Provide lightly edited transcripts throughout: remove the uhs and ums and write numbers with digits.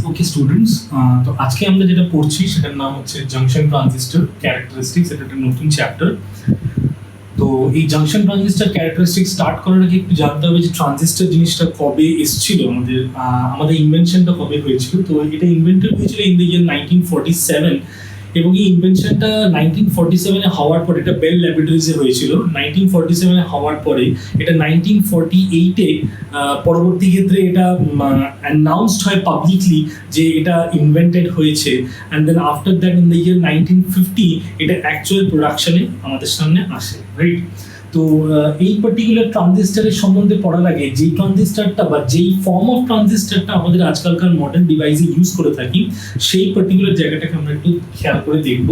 Okay students, তো আজকে আমরা যেটা পড়ছি সেটার নাম হচ্ছে জাংশন ট্রানজিস্টর ক্যারেক্টারিস্টিক্স। এটা একটা নতুন চ্যাপ্টার। তো এই জাংশন ট্রানজিস্টর ক্যারেক্টারিস্টিক্স স্টার্ট করার আগে একটু জানতে হবে যে ট্রানজিস্টর জিনিসটা কবে এসেছিল, আমাদের ইনভেনশনটা কবে হয়েছিল। তো এটা ইনভেন্টেড হয়েছিল ইন দ্য ইয়ার 1947, এবং এই ইনভেনশনটা 1947-এ হওয়ার পর এটা বেল ল্যাবরেটরিজে হয়েছিল। 1947-এ হওয়ার পরে এটা 1948-এ পরবর্তী ক্ষেত্রে এটা অ্যানাউন্সড হয় পাবলিকলি যে এটা ইনভেন্টেড হয়েছে। And then after that in the year 1950 এটা অ্যাকচুয়াল প্রোডাকশনে আমাদের সামনে আসে, রাইট। তো এই পার্টিকুলার ট্রানজিস্টারের সম্বন্ধে পড়ার আগে যেই ট্রানজিস্টারটা বা যেই ফর্ম অফ ট্রানজিস্টারটা আমাদের আজকালকার মডার্ন ডিভাইসে ইউজ করে থাকি, সেই পার্টিকুলার জায়গাটাকে আমরা একটু খেয়াল করে দেখব।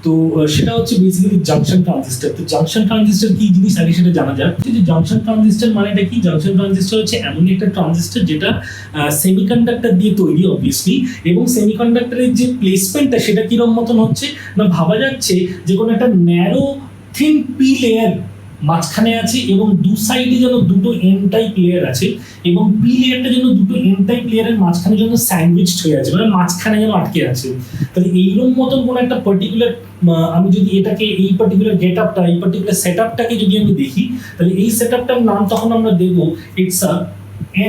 তো সেটা হচ্ছে বেসিক্যালি জাংশন ট্রানজিস্টার। তো জাংশন ট্রানজিস্টার কি জিনিস আগে সেটা জানা যাক। যে জাংশন ট্রানজিস্টার মানেটা কি? জাংশন ট্রানজিস্টার হচ্ছে এমন একটা ট্রানজিস্টার যেটা সেমিকন্ডাক্টর দিয়ে তৈরি অবভিয়াসলি, এবং সেমিকন্ডাক্টরের যে প্লেসমেন্টটা সেটা কিরম মতন হচ্ছে না, ভাবা যাচ্ছে যে কোনো একটা ন্যারো থিন পি লেয়ার মাঝখানে আছে এবং দু সাইডে যেন দুটো এন টাইপ লেয়ার আছে, এবং পি লেয়ারটা যেন দুটো এন টাইপ লেয়ারের মাঝখানে যেন স্যান্ডউইচড হয়ে আছে, মানে মাঝখানে যেন আটকে আছে। তাহলে এইরকম মতন কোনো একটা পার্টিকুলার, আমি যদি এটাকে এই পার্টিকুলার গেট আপটা, এই পার্টিকুলার সেট আপটাকে যদি আমি দেখি, তাহলে এই সেট আপটার নাম তখন আমরা দেবো it's a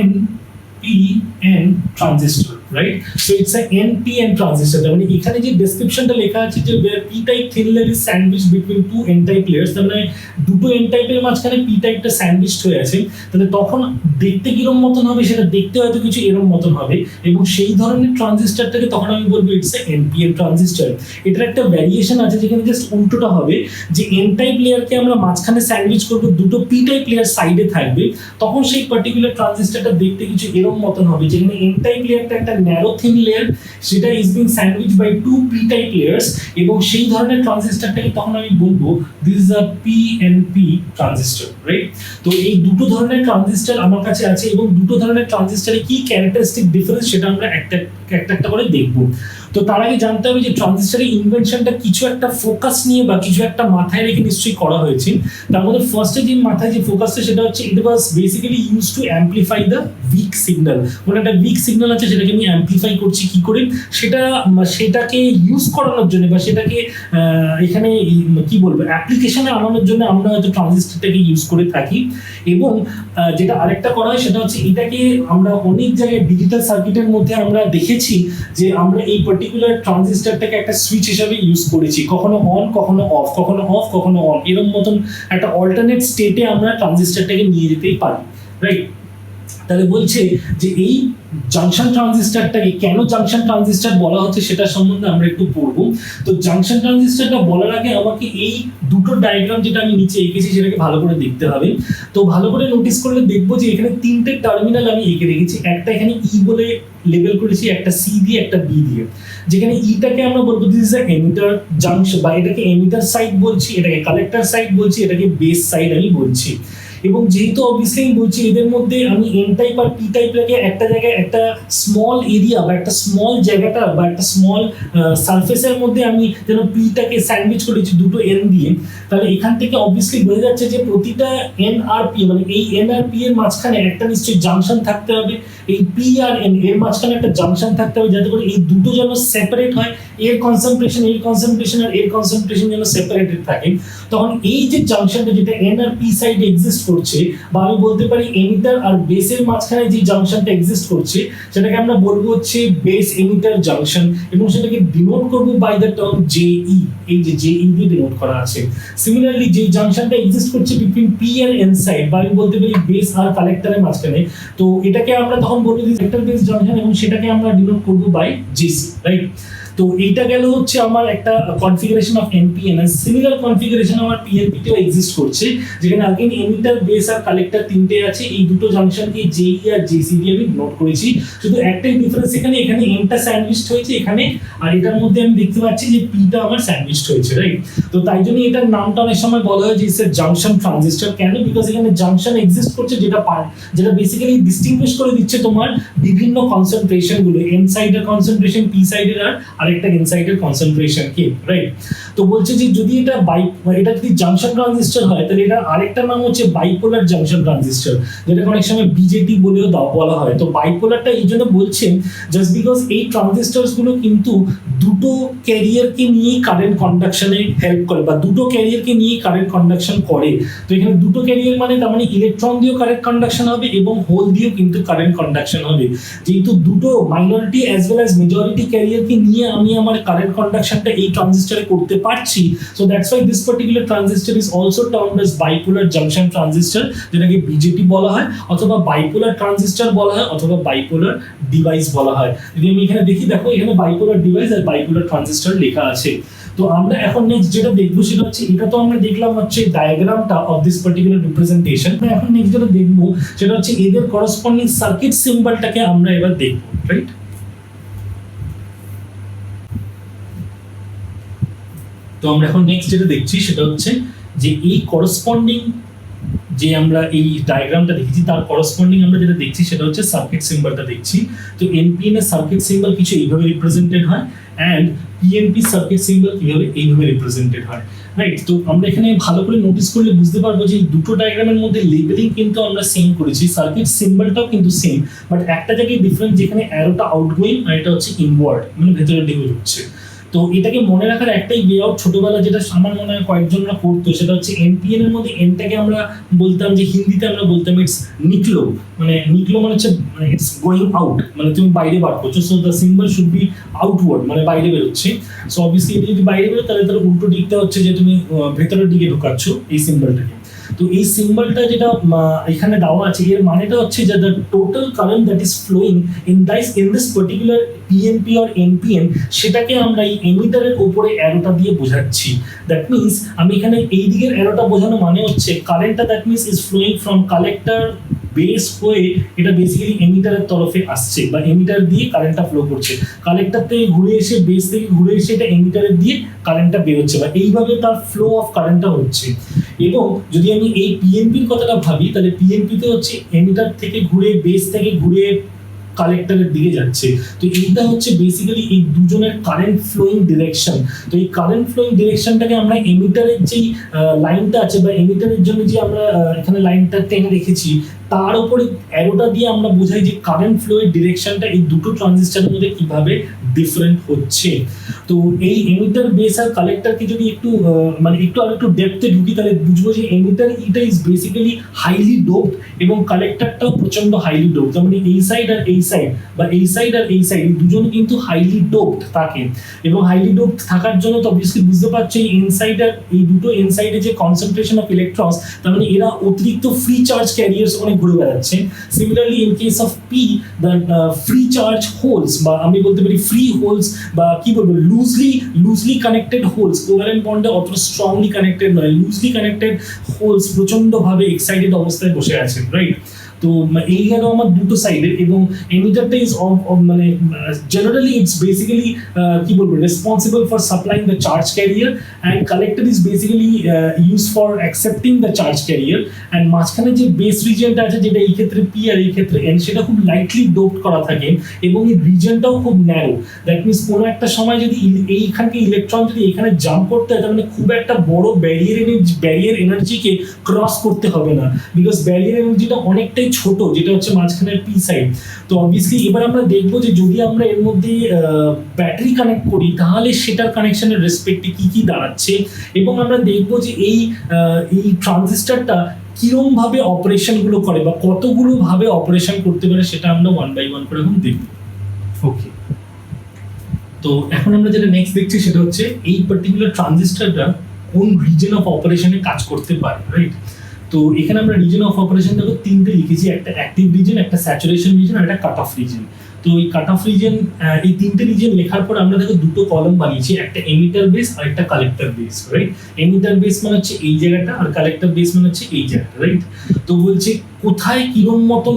NPN transistor, right. So it's a NPN transistor. মানে এখানে যে ডেসক্রিপশনটা লেখা আছে যে P type thin layer is sandwich between two N type layers, তার মানে দুটো এন টাইপের মাঝখানে পি টাইপটা স্যান্ডউইচড হয়ে আছে। তাহলে তখন দেখতে কিরম মতন হবে, সেটা দেখতে হয়তো কিছু এরম মতন হবে, এবং সেই ধরনের ট্রানজিস্টরটাকে তখন আমি বলবো ইটস এ NPN ট্রানজিস্টর। এটার একটা ভ্যারিয়েশন আছে যেখানে জাস্ট উল্টোটা হবে, যে এন টাইপ লেয়ারকে আমরা মাঝখানে স্যান্ডউইচ করবো, দুটো পি টাইপ লেয়ার সাইডে থাকবে, তখন সেই পার্টিকুলার ট্রানজিস্টরটা দেখতে কিছু এরম মতন হবে, যেখানে এন টাইপ লেয়ারটা একটা ন্যারো থিন লেয়ার, সেটা is being sandwich by two P type layers, এবং সেই ধরনের ট্রানজিস্টরটাকে তখন আমি বলবো this is a PNP transistor, right. তো এই দুটো ধরনের ট্রানজিস্টর আমার কাছে আছে, এবং দুটো ধরনের ট্রানজিস্টরের কি ক্যারেক্টারিস্টিক ডিফারেন্স সেটা আমরা একটা করে দেখবো। তো তার আগে জানতে হবে যে ট্রানজিস্টরের ইনভেনশনটা কিছু একটা ফোকাস নিয়ে বা কিছু একটা মাথায় রেখে নিশ্চয়ই করা হয়েছে। তার মধ্যে ফার্স্টে যে মাথায় যে ফোকাসটা সেটা হচ্ছে it was basically use to amplify the weak signal. মানে একটা উইক সিগন্যাল আছে, সেটাকে আমি অ্যাম্পলিফাই করছি কি করে, সেটাকে ইউজ করানোর জন্য বা সেটাকে এখানে কি বলবো অ্যাপ্লিকেশনে আনানোর জন্য আমরা হয়তো ট্রানজিস্টরটাকে ইউজ করে থাকি। এবং যেটা আরেকটা করা হয় সেটা হচ্ছে এটাকে আমরা অনেক জায়গায় ডিজিটাল সার্কিটের মধ্যে আমরা দেখেছি যে আমরা এই পার্টিকুলার ট্রানজিস্টরটাকে একটা সুইচ হিসেবে ইউজ করেছি, কখনো অন কখনো অফ, কখনো অফ কখনো অন, এরকম মতন একটা অল্টারনেট স্টেটে আমরা ট্রানজিস্টরটাকে নিয়ে যেতেই পারি, রাইট। তাহলে বলছে যে এই জাংশন ট্রানজিস্টরটাকে কেন জাংশন ট্রানজিস্টর বলা হচ্ছে সেটা সম্বন্ধে আমরা একটু পড়বো। তো জাংশন ট্রানজিস্টরটা বলার আগে আমাকে এই দুটো ডায়াগ্রাম যেটা আমি নিচে এঁকেছি সেটাকে ভালো করে দেখতে হবে। তো ভালো করে নোটিস করলে দেখবো যে এখানে তিনটে টার্মিনাল আমি এঁকে রেখেছি। একটা এখানে ই বলে লেবেল করেছি, একটা সি দিয়ে, একটা বি দিয়ে। যেখানে ইটাকে আমরা বলবো this is a emitter junction, বা এটাকে এমিটার সাইড বলছি, এটাকে কালেক্টর সাইড বলছি, এটাকে বেস সাইড আমি বলছি। এবং যেহেতু অবভিয়াসলি আমি বলছি এদের মধ্যে আমি এন টাইপ আর পি টাইপ লাগে একটা জায়গায় একটা স্মল এরিয়া বা একটা স্মল জায়গাটা বা একটা স্মল সারফেসের মধ্যে আমি যেন পিটাকে স্যান্ডউইচ করেছি দুটো এন দিয়ে, তাহলে এখান থেকে অবভিয়াসলি বোঝা যাচ্ছে যে প্রতিটা এন আর পি, মানে এই এন আর পি এর মাঝখানে একটা নিশ্চয়ই জাংশন থাকতে হবে, এই পি আর এন এর মাঝখানে একটা জাংশন থাকতে হবে, যাতে করে এই দুটো যেন সেপারেট হয়, এর কনসেন্ট্রেশন আর এর কনসেন্ট্রেশন যেন সেপারেটেড থাকে। তখন এই যে জাংশনটা যেটা এন আর পি সাইডে এক্সিস্ট করছে, বা আমি বলতে পারি এমিটার আর বেসের মাঝখানে যে জাংশনটা এক্সিস্ট করছে সেটাকে আমরা বলবো হচ্ছে বেস এমিটার জাংশন, এবং সেটাকে ডিনোট করব বাই দ্য টার্ম JE। এই যে JE দিয়ে ডিনোট করা আছে। সিমিলারলি যে জাংশনটা এক্সিস্ট করছে between P R N side, বা আমি বলতে পারি বেস আর কালেক্টরের মাঝখানে, তো এটাকে আমরা তখন বলবো কালেক্টর বেস জাংশন, এবং সেটাকে আমরা ডিনোট করব বাই JC, রাইট। তো এইটা গেল হচ্ছে আমার একটা কনফিগারেশন অফ NPN। আর সিমিলার কনফিগারেশন আমার PNP তেও এক্সিস্ট করছে, যেখানে আগেন এমিটার বেস আর কালেক্টর তিনটে আছে, এই দুটো জাংশনকে JE আর JC দিয়ে আমি নোট করেছি। শুধু একটাই ডিফারেন্স এখানে এনটা স্যান্ডউইচড হয়েছে এখানে, আর এটার মধ্যে আমি দেখতে পাচ্ছি যে পিটা আমার স্যান্ডউইচড হয়েছে, রাইট। তো তাই জন্য এটার নামটা অনেক সময় বলা হয় যে ইটস এ জাংশন ট্রানজিস্টর। কেন? বিকজ এখানে জাংশন এক্সিস্ট করছে, যেটা বেসিক্যালি ডিস্টিংগুইশ করে দিচ্ছে তোমার বিভিন্ন কনসেন্ট্রেশন গুলো, এন সাইডের কনসেন্ট্রেশন, পি সাইডের আর আরেকটা ইনসাইডের কনসেন্ট্রেশন কে, রাইট? তো বলছে যে যদি এটা যদি জাংশন ট্রানজিস্টর হয় তাহলে এটা আরেকটা নাম হচ্ছে বাইপোলার জাংশন ট্রানজিস্টর, যেটাকে অনেক সময় বিজেটি বলেও বলা হয়। তো বাইপোলারটা এই জন্য বলছেন জাস্ট বিকজ এই ট্রানজিস্টরস গুলো কিন্তু দুটো ক্যারিয়ারকে নিয়েই কারেন্ট কন্ডাকশনে হেল্প করে, বা দুটো ক্যারিয়ারকে নিয়েই কারেন্ট কন্ডাকশন করে। তো এখানে দুটো ক্যারিয়ার মানে তার মানে ইলেকট্রন দিয়েও কারেন্ট কন্ডাকশন হবে এবং হোল দিয়েও কিন্তু কারেন্ট কন্ডাকশন হবে। যেহেতু দুটো minority as well as majority ক্যারিয়ারকে নিয়ে আমি আমার কারেন্ট কন্ডাকশনটা এই ট্রানজিস্টরে করতে পারছি, so that's why this particular transistor is also termed as bipolar junction transistor, যেটাকে বিজেটি বলা হয় অথবা বাইপোলার ট্রানজিস্টর বলা হয় অথবা বাইপোলার ডিভাইস বলা হয়। যদি আমি এখানে দেখি, দেখো এখানে বাইপোলার ডিভাইস আর বাইপোলার ট্রানজিস্টর লেখা আছে। তো আমরা এখন নেক্সট যেটা দেখবো সেটা হচ্ছে, এটা তো আমরা দেখলাম হচ্ছে ডায়াগ্রামটা অফ দিস পার্টিকুলার রিপ্রেজেন্টেশন। এখন নেক্সট যেটা দেখবো সেটা হচ্ছে এদের করসপন্ডিং সার্কিট সিম্বলটাকে আমরা এবার দেখবো, রাইট? তো আমরা এখন নেক্সট যেটা দেখছি সেটা হচ্ছে যে এই করসপন্ডিং যে আমরা এই ডায়াগ্রামটা দেখেছি তার করসপন্ডিং আমরা যেটা দেখছি সেটা হচ্ছে সার্কিট সিম্বলটা দেখছি। তো এনপিএন এর সার্কিট সিম্বল কিছু এইভাবে রিপ্রেজেন্টেড হয় অ্যান্ড পিএনপি সার্কিট সিম্বল কিভাবে এইভাবে রিপ্রেজেন্টেড হয়, রাইট? তো আমরা এখানে ভালো করে নোটিস করলে বুঝতে পারবো যে এই দুটো ডায়াগ্রামের মধ্যে লেবেলিং কিন্তু আমরা সেম করেছি, সার্কিট সিম্বলটাও কিন্তু সেম, বাট একটা জায়গায় ডিফারেন্ট, যেখানে অ্যারোটা আউটগোয়িং আর এটা হচ্ছে ইনওয়ার্ড, মানে ভেতরের দিকে হচ্ছে। তো এটাকে মনে রাখার একটাই ওয়ে আউট, ছোটবেলা যেটা আমার মনে হয় কয়েকজনরা করতো, সেটা হচ্ছে এনপিএন এর মধ্যে এনটাকে আমরা বলতাম যে হিন্দিতে আমরা বলতাম ইটস নিকলো, মানে নিকলো মানে হচ্ছে মানে ইটস গোয়িং আউট, মানে তুমি বাইরে বার করছো, so the symbol should be outward, মানে বাইরে বেরোচ্ছে। সো অবভিয়াসলি এটা যদি বাইরে বেরো তাহলে তার উল্টো দিকটা হচ্ছে যে তুমি ভেতরের দিকে ঢোকাচ্ছ এই সিম্বলটাকে। তো এই সিম্বলটা যেটা এখানে দেওয়া আছে এর মানেটা হচ্ছে যে the total current that is flowing in this particular PNP or NPN, সেটাকে আমরা এই এমিটারের উপরে অ্যারোটা দিয়ে বোঝাচ্ছি। দ্যাট মিনস আমি এখানে এই দিকের অ্যারোটা বোঝানো মানে হচ্ছে কারেন্টটা that means is flowing from collector base হয়ে এটা বেসিক্যালি এমিটারের তরফে আসছে, বা এমিটার দিয়ে কারেন্টটা ফ্লো করছে, কালেক্টর থেকে ঘুরে এসে বেস থেকে ঘুরে এসে এটা এমিটারের দিয়ে কারেন্টটা বেরোচ্ছে, বা এইভাবে তার ফ্লো অফ কারেন্টটা হচ্ছে। এবং যদি আমি এই পিএনপির কথাটা ভাবি তাহলে পিএনপিতে হচ্ছে এমিটার থেকে ঘুরে বেস থেকে ঘুরে কালেক্টরের দিকে যাচ্ছে। তো এইটা হচ্ছে বেসিক্যালি এই দুজনের কারেন্ট ফ্লোয়িং ডিরেকশন। তো এই কারেন্ট ফ্লোয়িং ডিরেকশনটাকে আমরা এমিটারের যেই লাইনটা আছে বা এমিটারের জন্য যে আমরা এখানে লাইনটা টেনে রেখেছি তার উপরে অ্যারোটা দিয়ে আমরা বোঝাই যে কারেন্ট ফ্লোয়ের ডিরেকশনটা এই দুটো ট্রানজিস্টরের মধ্যে কিভাবে ডিফারেন্ট হচ্ছে। তো এই এমিটার বেস আর কালেক্টরকে যদি একটু মানে একটু আর একটু ডেপথে ঢুকি তাহলে বুঝবো যে এমিটার এটা ইজ বেসিক্যালি হাইলি ডোপড এবং কালেক্টরটাও প্রচন্ড হাইলি ডোপড। তার মানে এই সাইড আর এই সাইড বা এই সাইড আর এই সাইড দুজন কিন্তু হাইলি ডোপড থাকে, এবং হাইলি ডোপড থাকার জন্য তো অবভিয়াসলি বুঝতে পারছো এই ইনসাইড আর এই দুটো ইনসাইডে যে কনসেন্ট্রেশন অফ ইলেকট্রনস, তার মানে এরা অতিরিক্ত ফ্রি চার্জ ক্যারিয়ার্স অনেক ঘুরে বেড়াচ্ছে। Similarly in case of P the free charge holes, বা আমি বলতে পারি ফ্রি হোলস, বা কি বলবো লুজলি কানেক্টেড হোলস, কোভ্যালেন্ট বন্ডে অত স্ট্রংলি কানেক্টেড নয়, লুজলি কানেক্টেড হোলস প্রচন্ড ভাবে এক্সাইটেড অবস্থায় বসে আছেন, রাইট? তো এই গেল আমার দুটো সাইডে, এবং এমিটারটা ইজ মানে জেনারেলি ইটস বেসিক্যালি কি বলবো responsible for supplying the charge carrier, and collector is basically use for accepting the charge carrier. And মাঝখানে যে বেস রিজিয়নটা আছে যেটা এই ক্ষেত্রে পি আর এই ক্ষেত্রে এন, সেটা খুব লাইটলি ডোপড করা থাকে এবং এই রিজিয়নটাও খুব ন্যারো। দ্যাট মিনস কোনো একটা সময় যদি এইখানকে ইলেকট্রন যদি এখানে জাম্প করতে হয় তার মানে খুব একটা বড় ব্যারিয়ার এনার্জিকে ক্রস করতে হবে না, বিকজ ব্যারিয়ার এনার্জিটা অনেকটাই ছোট, যেটা হচ্ছে মাঝখানের পি সাইড। তো অবভিয়াসলি এবার আমরা দেখবো যে যদি আমরা এর মধ্যে ব্যাটারি কানেক্ট করি তাহলে সেটার কানেকশনের রেসপেক্টে কি কি দাঁড়াচ্ছে, এবং আমরা দেখবো যে এই ট্রানজিস্টরটা কিরম ভাবে অপারেশন গুলো করে বা কতগুলো ভাবে অপারেশন করতে পারে সেটা আমরা ওয়ান বাই ওয়ান করে এখন দেখবো। ওকে, তো এখন আমরা যেটা নেক্সট দেখছি সেটা হচ্ছে এই পার্টিকুলার ট্রানজিস্টরটা কোন রিজন অফ অপারেশনে কাজ করতে পারে, রাইট? তো এখানে আমরা রিজন অফ অপারেশন দেখো তিনটে লিখেছি, একটা অ্যাক্টিভ রিজন, একটা স্যাচুরেশন রিজন আর একটা কাট অফ রিজন। তো এই কাট অফ রিজন, এই তিনটে রিজন লেখার পর আমরা দেখো দুটো কলম বানিয়েছি, একটা এমিটার বেস আর একটা collector base, right? Emitter base মানে হচ্ছে এই জায়গাটা আর কালেক্টর বেস মানে হচ্ছে এই জায়গাটা, রাইট? তো বলছে কোথায় কিরম মতন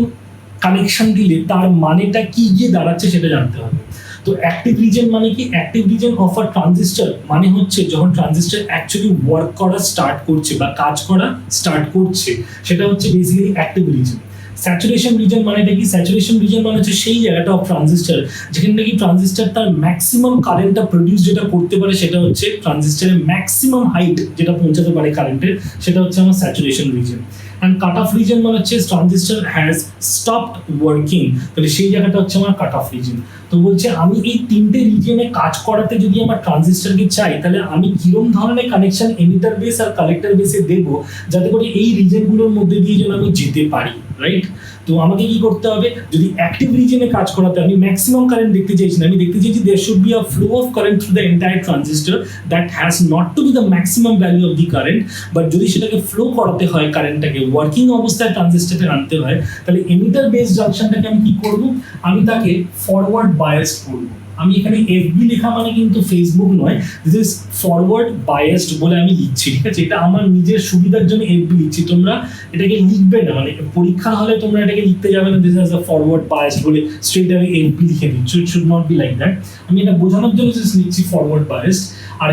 কানেকশন দিলে তার মানেটা কি গিয়ে দাঁড়াচ্ছে সেটা জানতে হবে। তো অ্যাক্টিভ রিজন মানে কি? Active reason of a transistor মানে হচ্ছে যখন ট্রানজিস্টর অ্যাকচুয়ালি ওয়ার্ক করা স্টার্ট করছে বা কাজ করা স্টার্ট করছে, সেটা হচ্ছে basically active reason. Saturation reason মানেটা কি? স্যাচুরেশন রিজন মানে হচ্ছে সেই জায়গাটা অফ ট্রানজিস্টার যেখানে নাকি ট্রানজিস্টার তার ম্যাক্সিমাম কারেন্টটা প্রডিউস যেটা করতে পারে, সেটা হচ্ছে ট্রানজিস্টারের ম্যাক্সিমাম হাইট যেটা পৌঁছাতে পারে কারেন্টের, সেটা হচ্ছে আমার saturation reason. And cut off reason মানে হচ্ছে ট্রানজিস্টার হ্যাজ স্টপড ওয়ার্কিং, তাহলে সেই জায়গাটা হচ্ছে আমার কাট অফ রিজন। তো বলছে আমি এই তিনটে রিজনে কাজ করাতে যদি আমার ট্রানজিস্টারকে চাই, তাহলে আমি কিরম ধরনের কানেকশন এমিটার বেস আর কালেক্টর বেসে দেবো যাতে করে এই রিজনগুলোর মধ্যে দিয়ে যেন আমি যেতে পারি, রাইট? তো আমাকে কি করতে হবে, যদি অ্যাক্টিভ রিজনে কাজ করাতে আমি ম্যাক্সিমাম কারেন্ট দেখতে চাইছি না, আমি দেখতে চাইছি there should be a flow of current through the entire transistor that has not to be the maximum value of the current, but যদি সেটাকে ফ্লো করাতে হয়, কারেন্টটাকে ওয়ার্কিং অবস্থায় ট্রানজিস্টারে আনতে হয়, তাহলে এমিটার বেস জাংশনটাকে আমি কি করব, আমি তাকে ফরওয়ার্ড বায়াসড করব। আমি এখানে এফবি লেখা মানে কিন্তু ফেসবুক নয়, দিস ইজ ফরওয়ার্ড বায়াসড বলে আমি লিখছি, ঠিক আছে? এটা আমার নিজের সুবিধার জন্য এফবি লিখছি, তোমরা এটাকে লিখবে না, মানে পরীক্ষা হলে তোমরা এটাকে লিখতে যাবে না this is a forward biased বলে স্ট্রেট আমি এফবি লিখে দিচ্ছি, it should not be like that. আমি এটা বোঝানোর জন্য জাস্ট লিখছি ফরওয়ার্ড বায়াসড। আর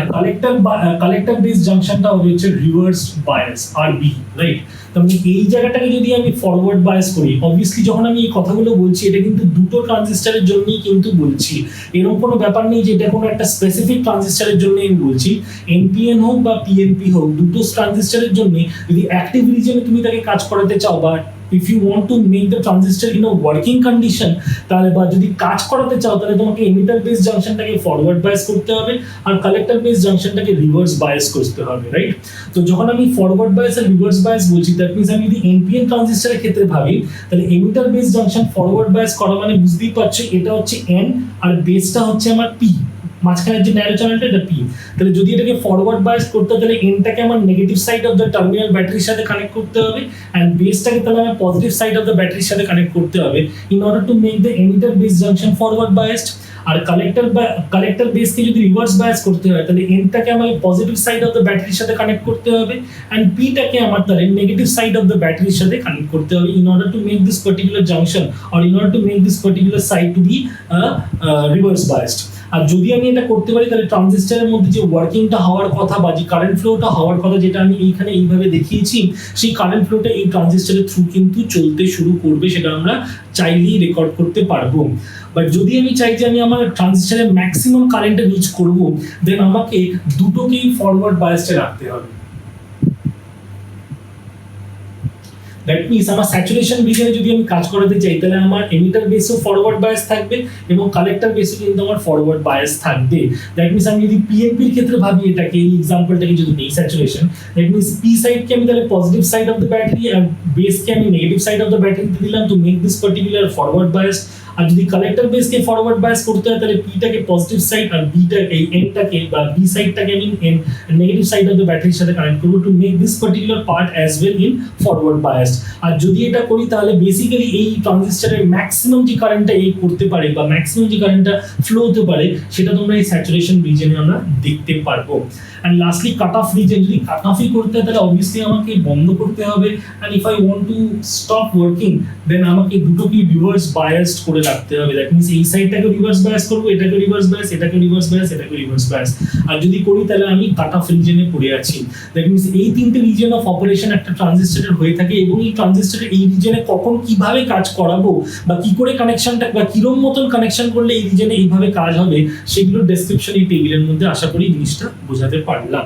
কালেক্টর বেস জাংশনটা হচ্ছে রিভার্স বায়াস আরবি, রাইট? তার মানে এই জায়গাটাকে যদি আমি ফরওয়ার্ড বায়াস করি, অবভিয়াসলি যখন আমি এই কথাগুলো বলছি এটা কিন্তু দুটো ট্রানজিস্টারের জন্যই কিন্তু বলছি, এরকম কোনো ব্যাপার নেই যে এটা কোনো একটা স্পেসিফিক ট্রানজিস্টারের জন্য আমি বলছি। এনপিএন হোক বা পিএনপি হোক, দুটো ট্রানজিস্টারের জন্য যদি অ্যাক্টিভ রিজনে তুমি তাকে কাজ করাতে চাও, বা if you want to make the transistor in a working condition, তাহলে বা যদি কাজ করাতে চাও, তাহলে তোমাকে এমিটার বেস জাংশনটাকে ফরওয়ার্ড বায়াস করতে হবে আর কালেক্টর বেস জাংশনটাকে রিভার্স বায়াস করতে হবে, রাইট? তো যখন আমি ফরওয়ার্ড বায়াস আর রিভার্স বায়াস বলছি, দ্যাট মিনস আমি যদি এনপিএন ট্রানজিস্টারের ক্ষেত্রে ভাবি, তাহলে emitter base junction forward bias করা মানে বুঝতেই পারছো এটা হচ্ছে এন আর বেসটা হচ্ছে আমার পি, মাঝখানের যে ন্যারো চ্যানেলটা এটা পি। তাহলে যদি এটাকে ফরওয়ার্ড বায়াস করতে হয়, তাহলে এনটাকে আমার negative side of the terminal ব্যাটারির সাথে কানেক্ট করতে হবে, অ্যান্ড বেসটাকে তাহলে আমার পজিটিভ সাইড অফ দ্য ব্যাটারির সাথে কানেক্ট করতে হবে in order to make the emitter base junction forward biased. আর কালেক্টর বেসকে যদি রিভার্স বায়াস করতে হয়, তাহলে এনটাকে আমাকে পজিটিভ সাইড অফ দ্য ব্যাটারির সাথে কানেক্ট করতে হবে, অ্যান্ড পিটাকে আমার তাহলে নেগেটিভ সাইড অফ দ্য ব্যাটারির সাথে কানেক্ট করতে হবে in order to make this particular junction or in order to make this particular side to be reverse biased. আর যদি আমি এটা করতে পারি, তাহলে ট্রানজিস্টারের মধ্যে যে ওয়ার্কিংটা হওয়ার কথা বা যে কারেন্ট ফ্লোটা হওয়ার কথা, যেটা আমি এইখানে এইভাবে দেখিয়েছি, সেই কারেন্ট ফ্লোটা এই ট্রানজিস্টারের থ্রু কিন্তু চলতে শুরু করবে, সেটা আমরা চাইলেই রেকর্ড করতে পারবো। বাট যদি আমি চাই যে আমি আমার ট্রানজিস্টারের ম্যাক্সিমাম কারেন্টে রিচ করব, দেন আমাকে দুটোকেই ফরওয়ার্ড বায়াসে রাখতে হবে। দ্যাট মিনস আমার স্যাচুরেশন রিজনে যদি আমি কাজ করাতে চাই, তাহলে আমার এমিটার বেসও ফরওয়ার্ড বায়াস থাকবে এবং কালেক্টর বেসও কিন্তু আমার ফরওয়ার্ড বায়াস থাকবে। দ্যাট মিনস আমি যদি পিএনপির ক্ষেত্রে ভাবি এটাকে, এই এক্সাম্পলটাকে যদি নেই স্যাচুরেশন, দ্যাট মিনস পি সাইডকে আমি তাহলে positive side of the battery আর বেসকে আমি নেগেটিভ সাইড অফ দ্য ব্যাটারিতে দিলাম to make this particular forward bias. আর যদি কালেক্টর বেসকে ফরওয়ার্ড বায়াস করতে হয়, তাহলে পিটাকে পজিটিভ সাইড আর বিটাকে এনটাকে বা বি সাইডটাকে আমি নেগেটিভ সাইড অফ দ্য ব্যাটারির সাথে কানেক্ট করবো to make this particular part as well in forward bias. আর যদি এটা করি, তাহলে বেসিক্যালি এই ট্রানজিস্টারের ম্যাক্সিমাম যে কারেন্টটা এই করতে পারে বা ম্যাক্সিমাম যে কারেন্টটা ফ্লো হতে পারে, সেটা তোমরা এই স্যাচুরেশন রিজনে আমরা দেখতে পারবো। And lastly cut off reason, যদি কাট অফই করতে হয়, তাহলে অবভিয়াসলি আমাকে বন্ধ করতে হবে। And if I want to stop working, then আমাকে দুটোকে রিভার্স বায়াসড করে রাখতে হবে। দ্যাট মিনস এই সাইডটাকে রিভার্স বায়াস করবো, এটাকে রিভার্স বায়াস, এটাকে রিভার্স বায়াস, এটাকে রিভার্স বায়াস। আর যদি করি, তাহলে আমি কাট অফ রিজনে পড়ে আছি। দ্যাট মিনস এই তিনটে রিজন অফ অপারেশন একটা ট্রানজিস্টারের হয়ে থাকে, এবং এই ট্রানজিস্টারের এই রিজনে কখন কিভাবে কাজ করাবো বা কি করে কানেকশনটা বা কিরম মতন কানেকশন করলে এই রিজনে এইভাবে কাজ হবে, সেগুলোর ডেসক্রিপশন এই টেবিলের মধ্যে আশা করি জিনিসটা বোঝাতে পারলাম।